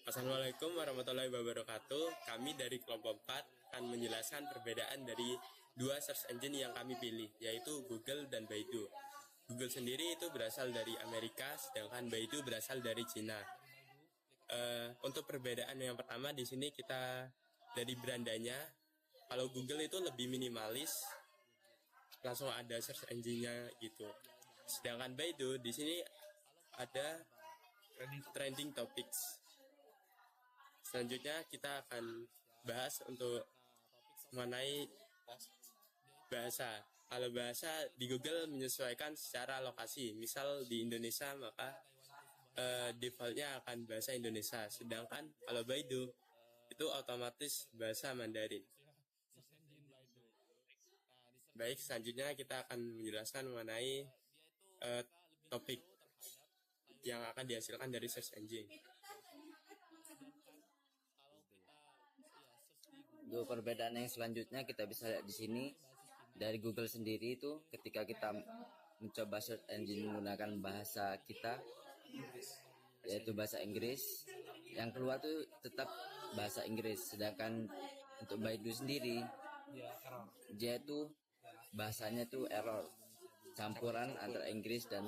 Assalamualaikum warahmatullahi wabarakatuh. Kami dari kelompok 4 akan menjelaskan perbedaan dari dua search engine yang kami pilih, yaitu Google dan Baidu. Google sendiri itu berasal dari Amerika, sedangkan Baidu berasal dari Cina. Untuk perbedaan yang pertama di sini kita dari berandanya. Kalau Google itu lebih minimalis, langsung ada search engine-nya gitu. Sedangkan Baidu di sini ada trending topics. Selanjutnya kita akan bahas untuk mengenai bahasa. Kalau bahasa di Google menyesuaikan secara lokasi. Misal di Indonesia maka defaultnya akan bahasa Indonesia. Sedangkan kalau Baidu itu otomatis bahasa Mandarin. Baik, selanjutnya kita akan menjelaskan mengenai topik yang akan dihasilkan dari search engine. Untuk perbedaan yang selanjutnya kita bisa lihat di sini dari Google sendiri itu ketika kita mencoba search engine menggunakan bahasa kita yaitu bahasa Inggris, yang keluar tuh tetap bahasa Inggris. Sedangkan untuk Baidu sendiri dia itu bahasanya tuh error, campuran antara Inggris dan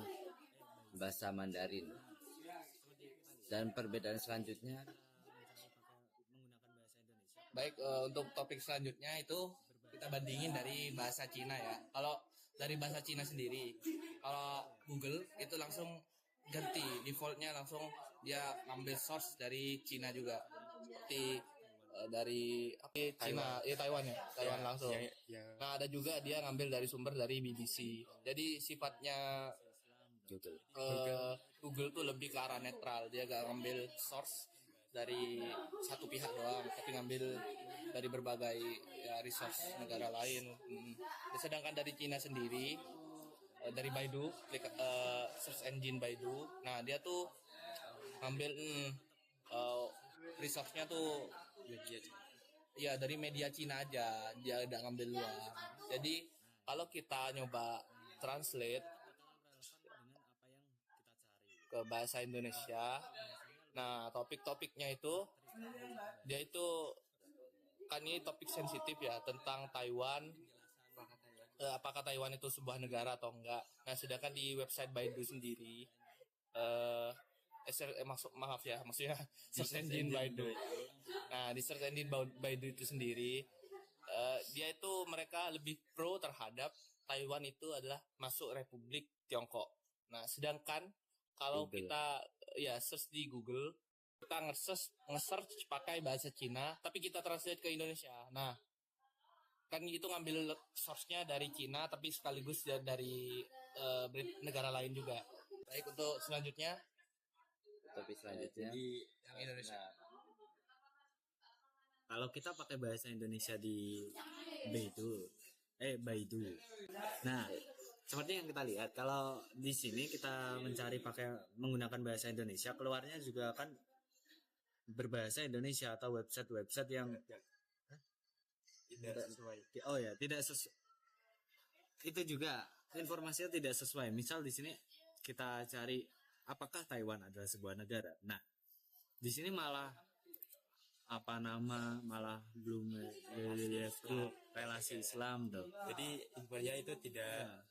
bahasa Mandarin. Dan perbedaan selanjutnya Baik, untuk topik selanjutnya itu kita bandingin dari bahasa Cina ya. Kalau dari bahasa Cina sendiri, kalau Google itu langsung ganti defaultnya, langsung dia ngambil source dari Cina juga, seperti dari Cina, Taiwan ya, Taiwan langsung. Nah, ada juga dia ngambil dari sumber dari BBC. Jadi sifatnya Google tuh lebih ke arah netral, dia gak ngambil source dari satu pihak doang, tapi ngambil dari berbagai ya, resource negara lain. Sedangkan dari Cina sendiri, dari Baidu, search engine Baidu, nah dia tuh ngambil resource-nya tuh ya dari media Cina aja, dia udah ngambil luar. Jadi kalau kita nyoba translate ke bahasa Indonesia, nah topik-topiknya itu dia itu kan ini topik sensitif ya tentang Taiwan, apakah Taiwan itu sebuah negara atau enggak. Nah sedangkan di website Baidu sendiri maksudnya search engine Baidu. Nah di search engine Baidu itu sendiri dia itu mereka lebih pro terhadap Taiwan itu adalah masuk Republik Tiongkok. Nah sedangkan kalau kita ya search di Google, kita nge-search pakai bahasa Cina, tapi kita translate ke Indonesia. Nah, kan itu ngambil source-nya dari Cina, tapi sekaligus dari negara lain juga. Baik, untuk selanjutnya. topik selanjutnya Yang Indonesia. Kalau kita pakai bahasa Indonesia di Baidu. Nah, seperti yang kita lihat, kalau di sini kita mencari menggunakan bahasa Indonesia, keluarnya juga kan berbahasa Indonesia atau website-website yang tidak sesuai. Oh ya, tidak sesuai. Itu juga informasinya tidak sesuai. Misal di sini kita cari apakah Taiwan adalah sebuah negara. Nah, di sini malah belum relasi Islam tuh. Jadi infonya itu tidak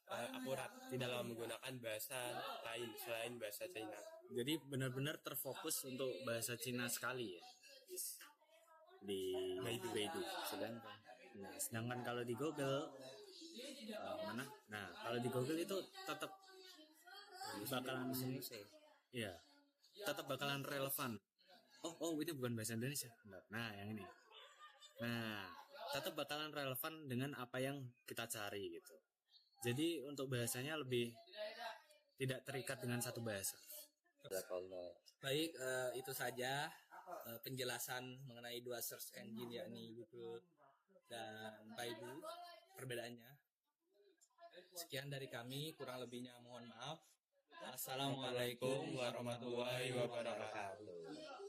akurat dalam menggunakan bahasa lain selain bahasa Cina. Jadi benar-benar terfokus untuk bahasa Cina sekali ya di Baidu. Sedangkan kalau di Google kalau di Google itu tetap bakalan relevan. Oh itu bukan bahasa Indonesia. Nah yang ini. Nah tetap bakalan relevan dengan apa yang kita cari gitu. Jadi untuk bahasanya lebih tidak terikat dengan satu bahasa. Baik, itu saja penjelasan mengenai dua search engine yakni Google dan Baidu, perbedaannya. Sekian dari kami, kurang lebihnya mohon maaf. Assalamualaikum warahmatullahi wabarakatuh.